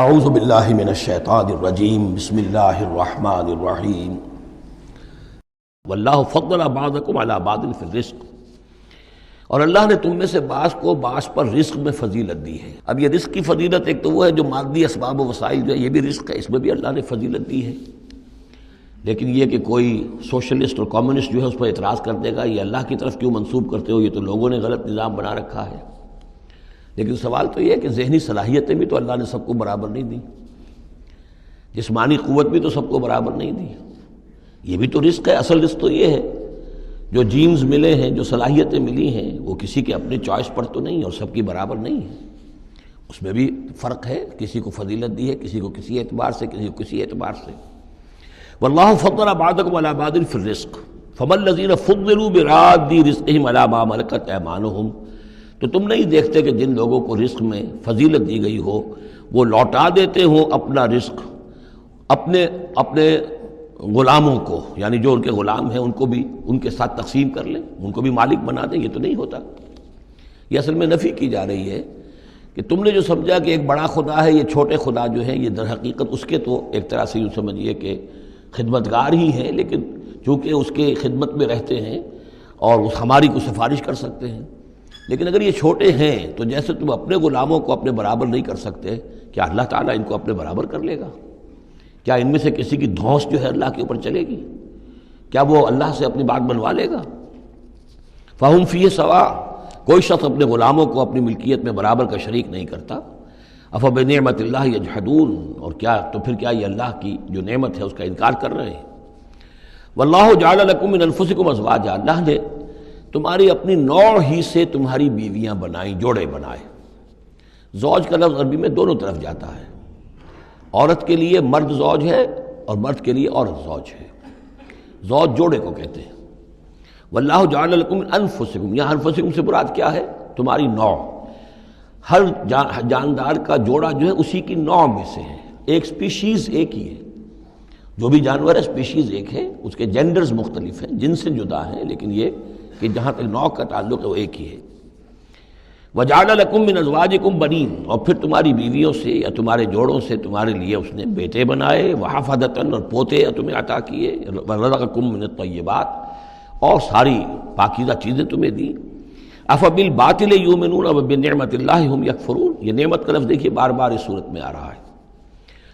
اعوذ باللہ من الشیطان الرجیم بسم اللہ الرحمن الرحیم واللہ فضل بعضکم علی بعض فی الرزق، اور اللہ نے تم میں سے بعض کو بعض پر رزق میں فضیلت دی ہے۔ اب یہ رزق کی فضیلت ایک تو وہ ہے جو مادی اسباب و وسائل جو ہے یہ بھی رزق ہے، اس میں بھی اللہ نے فضیلت دی ہے، لیکن یہ کہ کوئی سوشلسٹ اور کمیونسٹ جو ہے اس پر اعتراض کر دے گا یہ اللہ کی طرف کیوں منسوب کرتے ہو، یہ تو لوگوں نے غلط نظام بنا رکھا ہے۔ لیکن سوال تو یہ ہے کہ ذہنی صلاحیتیں بھی تو اللہ نے سب کو برابر نہیں دی، جسمانی قوت بھی تو سب کو برابر نہیں دی، یہ بھی تو رزق ہے۔ اصل رزق تو یہ ہے جو جینز ملے ہیں، جو صلاحیتیں ملی ہیں، وہ کسی کے اپنے چوائس پر تو نہیں اور سب کی برابر نہیں ہے، اس میں بھی فرق ہے، کسی کو فضیلت دی ہے، کسی کو کسی اعتبار سے، کسی کو کسی اعتبار سے۔ واللہ فضل بعضکم علی بعض فی الرزق فما الذین فضلوا براد رزقہم علی ما ملکت ایمانہم، تو تم نہیں دیکھتے کہ جن لوگوں کو رزق میں فضیلت دی گئی ہو وہ لوٹا دیتے ہوں اپنا رزق اپنے غلاموں کو، یعنی جو ان کے غلام ہیں ان کو بھی ان کے ساتھ تقسیم کر لیں، ان کو بھی مالک بنا دیں۔ یہ تو نہیں ہوتا، یہ اصل میں نفی کی جا رہی ہے کہ تم نے جو سمجھا کہ ایک بڑا خدا ہے، یہ چھوٹے خدا جو ہیں یہ در حقیقت اس کے تو ایک طرح سے یوں سمجھیے کہ خدمتگار ہی ہیں، لیکن چونکہ اس کے خدمت میں رہتے ہیں اور اس ہماری کو سفارش کر سکتے ہیں، لیکن اگر یہ چھوٹے ہیں تو جیسے تم اپنے غلاموں کو اپنے برابر نہیں کر سکتے، کیا اللہ تعالیٰ ان کو اپنے برابر کر لے گا؟ کیا ان میں سے کسی کی دھونس جو ہے اللہ کے اوپر چلے گی؟ کیا وہ اللہ سے اپنی بات بنوا لے گا؟ فَهُمْ فِيهِ سَوَاءٌ، کوئی شخص اپنے غلاموں کو اپنی ملکیت میں برابر کا شریک نہیں کرتا۔ أَفَبِنِعْمَةِ اللَّهِ يَجْحَدُونَ، اور کیا یہ اللہ کی جو نعمت ہے اس کا انکار کر رہے ہیں۔ وَاللَّهُ جَعَلَ لَكُم مِّنْ أَنفُسِكُمْ أَزْوَاجًا، اللہ نے تمہاری اپنی نوع ہی سے تمہاری بیویاں بنائیں، جوڑے بنائے۔ زوج کا لفظ عربی میں دونوں طرف جاتا ہے، عورت کے لیے مرد زوج ہے اور مرد کے لیے عورت زوج ہے، زوج جوڑے کو کہتے ہیں۔ واللہ جعل لکم من انفسکم، یہاں انفسکم سے مراد کیا ہے؟ تمہاری نوع، ہر جاندار کا جوڑا جو ہے اسی کی نوع میں سے ہے، ایک سپیشیز ایک ہی ہے، جو بھی جانور ہے سپیشیز ایک ہے، اس کے جینڈرز مختلف ہیں، جن سے جدا ہیں، لیکن یہ کہ جہاں تک نوع کا تعلق ہے وہ ایک ہی ہے۔ وَجَعَلَ لَكُم مِّنْ أَزْوَاجِكُمْ بَنِينَ، اور پھر تمہاری بیویوں سے یا تمہارے جوڑوں سے تمہارے لیے اس نے بیٹے بنائے، وَحَفَدَةً، اور پوتے تمہیں عطا کیے، وَرَزَقَكُم مِّنَ الطَّيِّبَاتِ، اور ساری پاکیزہ چیزیں تمہیں دیں۔ أَفَبِالْبَاطِلِ يُؤْمِنُونَ وَبِنِعْمَةِ اللَّهِ هُمْ يَكْفُرُونَ، یہ نعمت کا لفظ دیکھیے بار بار اس صورت میں آ رہا ہے،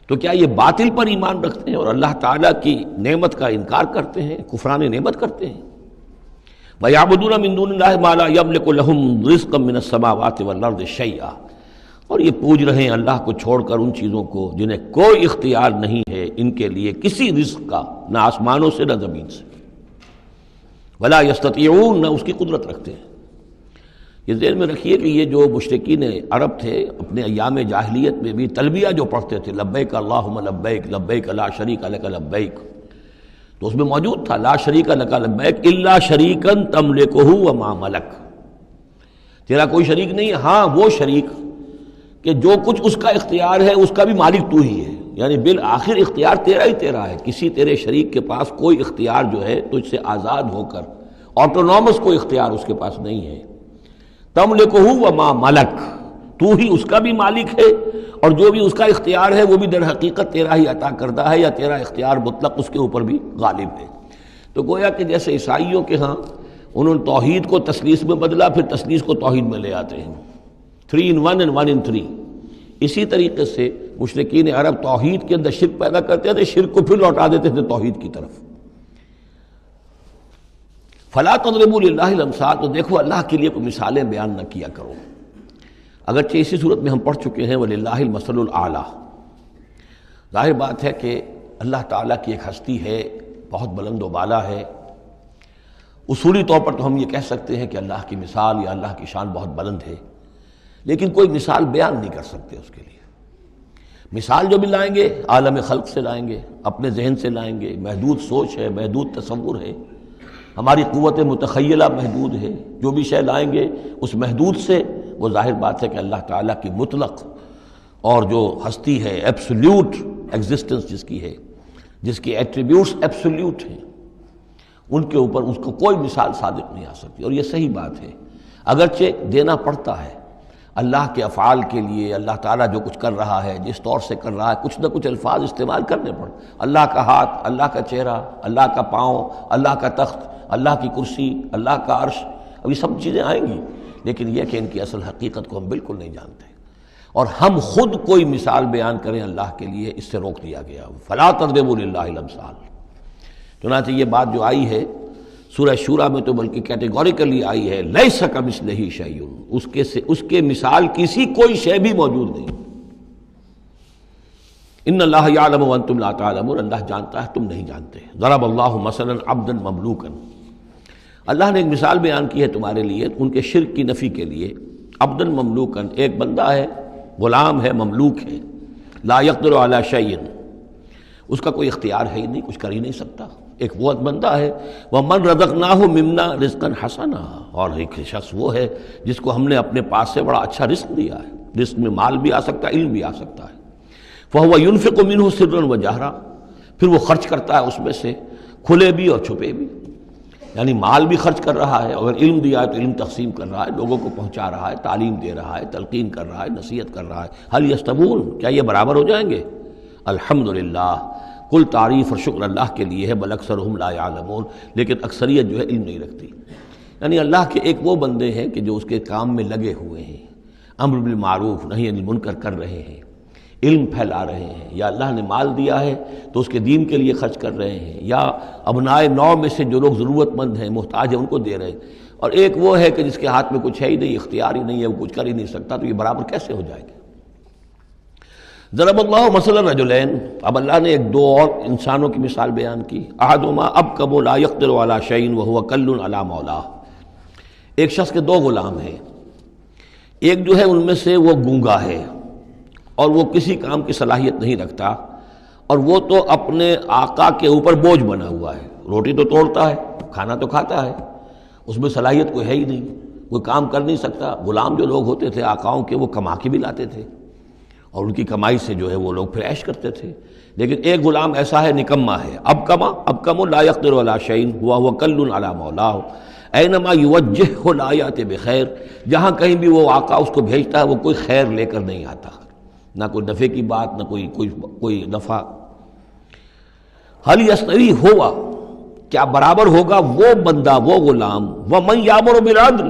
تو کیا یہ باطل پر ایمان رکھتے ہیں اور اللہ تعالیٰ کی نعمت کا انکار کرتے ہیں، کفران نعمت کرتے ہیں؟ وَيَعْبُدُونَ مِن دُونِ اللَّهِ مَا لَا يَمْلِكُ لَهُمْ رِزْقًا مِّنَ السَّمَاوَاتِ وَالْأَرْضِ شَيْئًا، اور یہ پوج رہے ہیں اللہ کو چھوڑ کر ان چیزوں کو جنہیں کوئی اختیار نہیں ہے ان کے لیے کسی رزق کا، نہ آسمانوں سے نہ زمین سے، وَلَا يَسْتَطِيعُونَ، نہ اس کی قدرت رکھتے ہیں۔ یہ ذہن میں رکھیے کہ یہ جو مشرکین عرب تھے اپنے ایام جاہلیت میں بھی تلبیہ جو پڑھتے تھے، لبیک اللہم لبیک لبیک لا شریک لک لبیک، تو اس میں موجود تھا لا شریک لک لبیک الا شریکا تملکہ وما ملک، تیرا کوئی شریک نہیں ہے، ہاں وہ شریک کہ جو کچھ اس کا اختیار ہے اس کا بھی مالک تو ہی ہے، یعنی بالآخر اختیار تیرا ہی تیرا ہے، کسی تیرے شریک کے پاس کوئی اختیار جو ہے تجھ سے آزاد ہو کر آٹونومس کوئی اختیار اس کے پاس نہیں ہے۔ تملکہ وما ملک، تو ہی اس کا بھی مالک ہے اور جو بھی اس کا اختیار ہے وہ بھی در حقیقت تیرا ہی عطا کردہ ہے، یا تیرا اختیار مطلق اس کے اوپر بھی غالب ہے۔ تو گویا کہ جیسے عیسائیوں کے ہاں انہوں نے توحید کو تثلیث میں بدلا، پھر تثلیث کو توحید میں لے آتے ہیں، 3 in 1 and 1 in 3، اسی طریقے سے مشرکین عرب توحید کے اندر شرک پیدا کرتے تھے، شرک کو پھر لوٹا دیتے تھے توحید کی طرف۔ فَلَا تَضْرِبُوا لِلَّهِ الْأَمْثَالَ، تو دیکھو اللہ کے لیے کوئی مثالیں بیان نہ کیا کرو، اگرچہ اسی صورت میں ہم پڑھ چکے ہیں وَلِلَّهِ الْمَثَلُ الْأَعْلَىٰ، ظاہر بات ہے کہ اللہ تعالیٰ کی ایک ہستی ہے، بہت بلند و بالا ہے، اصولی طور پر تو ہم یہ کہہ سکتے ہیں کہ اللہ کی مثال یا اللہ کی شان بہت بلند ہے، لیکن کوئی مثال بیان نہیں کر سکتے اس کے لیے۔ مثال جو بھی لائیں گے عالم خلق سے لائیں گے، اپنے ذہن سے لائیں گے، محدود سوچ ہے، محدود تصور ہے، ہماری قوت متخیلہ محدود ہے، جو بھی شے لائیں گے اس محدود سے، وہ ظاہر بات ہے کہ اللہ تعالیٰ کی مطلق اور جو ہستی ہے، ایبسولیوٹ ایگزسٹنس جس کی ہے، جس کی ایٹریبیوٹس ایبسولیوٹ ہیں، ان کے اوپر اس کو کوئی مثال صادق نہیں آ سکتی، اور یہ صحیح بات ہے، اگرچہ دینا پڑتا ہے۔ اللہ کے افعال کے لیے اللہ تعالیٰ جو کچھ کر رہا ہے، جس طور سے کر رہا ہے، کچھ نہ کچھ الفاظ استعمال کرنے پڑ، اللہ کا ہاتھ، اللہ کا چہرہ، اللہ کا پاؤں، اللہ کا تخت، اللہ کی کرسی، اللہ کا عرش، اب یہ سب چیزیں آئیں گی، لیکن یہ کہ ان کی اصل حقیقت کو ہم بالکل نہیں جانتے، اور ہم خود کوئی مثال بیان کریں اللہ کے لیے اس سے روک دیا گیا۔ فلا تضربوا للہ الامثال۔ چنانچہ یہ بات جو آئی ہے سورہ شورى میں تو بلکہ کیٹیگوریکلی آئی ہے، لیس کمثلہ شیء، اس کے مثال کسی کوئی شے بھی موجود نہیں۔ ان اللہ یعلم وانتم لا تعلمون، اللہ جانتا ہے تم نہیں جانتے۔ ضرب اللہ مثلا عبدا مملوکا، اللہ نے ایک مثال بیان کی ہے تمہارے لیے ان کے شرک کی نفی کے لیے۔ عبدا مملوکا، ایک بندہ ہے، غلام ہے، مملوک ہے، لا یقدر علی شیء، اس کا کوئی اختیار ہے ہی نہیں، کچھ کر ہی نہیں سکتا، ایک وہ بندہ ہے۔ وَمَنْ رَزَقْنَاهُ مِنَّا رِزْقًا حَسَنًا، اور ایک شخص وہ ہے جس کو ہم نے اپنے پاس سے بڑا اچھا رزق دیا ہے، رزق میں مال بھی آ سکتا ہے، علم بھی آ سکتا ہے۔ فَهُوَ يُنْفِقُ مِنْهُ سِرًّا وَجَهْرًا، پھر وہ خرچ کرتا ہے اس میں سے کھلے بھی اور چھپے بھی، یعنی مال بھی خرچ کر رہا ہے، اگر علم دیا ہے تو علم تقسیم کر رہا ہے، لوگوں کو پہنچا رہا ہے، تعلیم دے رہا ہے، تلقین کر رہا ہے، نصیحت کر رہا ہے۔ هل يستوون، کیا یہ برابر ہو جائیں گے؟ الحمدللہ، کل تعریف اور شکر اللہ کے لیے ہے، بل اکثرہم لا یعلمون، لیکن اکثریت جو ہے علم نہیں رکھتی۔ یعنی اللہ کے ایک وہ بندے ہیں کہ جو اس کے کام میں لگے ہوئے ہیں، امر بالمعروف نہی عن المنکر کر رہے ہیں، علم پھیلا رہے ہیں، یا اللہ نے مال دیا ہے تو اس کے دین کے لیے خرچ کر رہے ہیں، یا ابنائے نو میں سے جو لوگ ضرورت مند ہیں، محتاج ہیں، ان کو دے رہے ہیں، اور ایک وہ ہے کہ جس کے ہاتھ میں کچھ ہے ہی نہیں، اختیار ہی نہیں ہے، وہ کچھ کر ہی نہیں سکتا، تو یہ برابر کیسے ہو جائے گا؟ ضرب اللہ مثلا رجلین، اب اللہ نے ایک دو اور انسانوں کی مثال بیان کی۔ احدہما ابکم لا یقدر علی شیء وہو کل علی مولاه، ایک شخص کے دو غلام ہیں، ایک جو ہے ان میں سے وہ گونگا ہے اور وہ کسی کام کی صلاحیت نہیں رکھتا، اور وہ تو اپنے آقا کے اوپر بوجھ بنا ہوا ہے، روٹی تو توڑتا ہے، کھانا تو کھاتا ہے، اس میں صلاحیت کوئی ہے ہی نہیں، کوئی کام کر نہیں سکتا۔ غلام جو لوگ ہوتے تھے آقاؤں کے، وہ کما کے بھی لاتے تھے، اور ان کی کمائی سے جو ہے وہ لوگ پھر عیش کرتے تھے۔ لیکن ایک غلام ایسا ہے، نکما ہے، ابکم لا یقدر علی شیء وہو کل علی مولاه اینما یوجہہ لا یأتی بخیر، جہاں کہیں بھی وہ آقا اس کو بھیجتا ہے وہ کوئی خیر لے کر نہیں آتا، نہ کوئی نفع کی بات، نہ کوئی نفع۔ حل یستوی ہوا، کیا برابر ہوگا وہ بندہ، وہ غلام، ومن یامر بالعدل،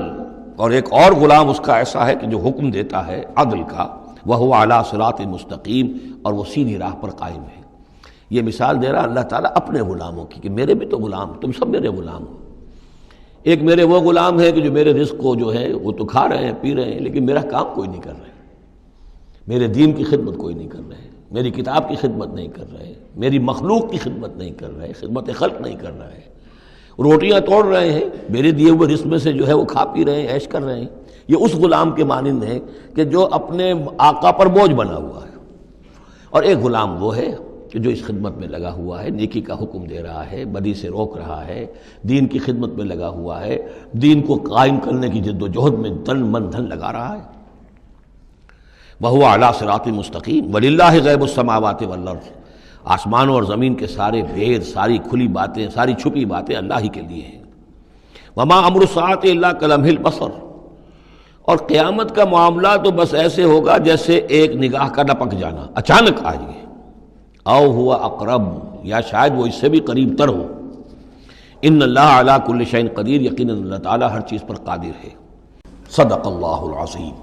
اور ایک اور غلام اس کا ایسا ہے کہ جو حکم دیتا ہے عدل کا، وَهُوَ عَلَىٰ صِرَاطٍ مُسْتَقِيمٍ، اور وہ سیدھی راہ پر قائم ہے۔ یہ مثال دے رہا اللہ تعالیٰ اپنے غلاموں کی کہ میرے بھی تو غلام، تم سب میرے غلام ہو۔ ایک میرے وہ غلام ہے کہ جو میرے رزق کو جو ہے وہ تو کھا رہے ہیں، پی رہے ہیں، لیکن میرا کام کوئی نہیں کر رہے، میرے دین کی خدمت کوئی نہیں کر رہے، میری کتاب کی خدمت نہیں کر رہے، میری مخلوق کی خدمت نہیں کر رہے، خدمت خلق نہیں کر رہے، روٹیاں توڑ رہے ہیں، میرے دیے ہوئے رزق میں سے جو ہے وہ کھا پی رہے ہیں، عیش کر رہے ہیں۔ یہ اس غلام کے مانند ہے کہ جو اپنے آقا پر بوجھ بنا ہوا ہے، اور ایک غلام وہ ہے کہ جو اس خدمت میں لگا ہوا ہے، نیکی کا حکم دے رہا ہے، بدی سے روک رہا ہے، دین کی خدمت میں لگا ہوا ہے، دین کو قائم کرنے کی جد و جہد میں تن من دھن لگا رہا ہے۔ وَهُوَ عَلَىٰ صِرَاطٍ مُسْتَقِيمٍ وَلِلَّهِ غَيْبُ السَّمَاوَاتِ وَالْأَرْضِ، آسمانوں اور زمین کے سارے بھید، ساری کھلی باتیں، ساری چھپی باتیں اللہ ہی کے لیے ہیں۔ وَمَا أَمْرُ السَّاعَةِ إِلَّا كَلَمْحِ الْبَصَرِ، اور قیامت کا معاملہ تو بس ایسے ہوگا جیسے ایک نگاہ کا لپک جانا، اچانک آ جائے، او ہوا اقرب، یا شاید وہ اس سے بھی قریب تر ہو۔ ان اللہ علی کل شیء قدیر، یقیناً اللہ تعالیٰ ہر چیز پر قادر ہے۔ صدق اللہ العظیم۔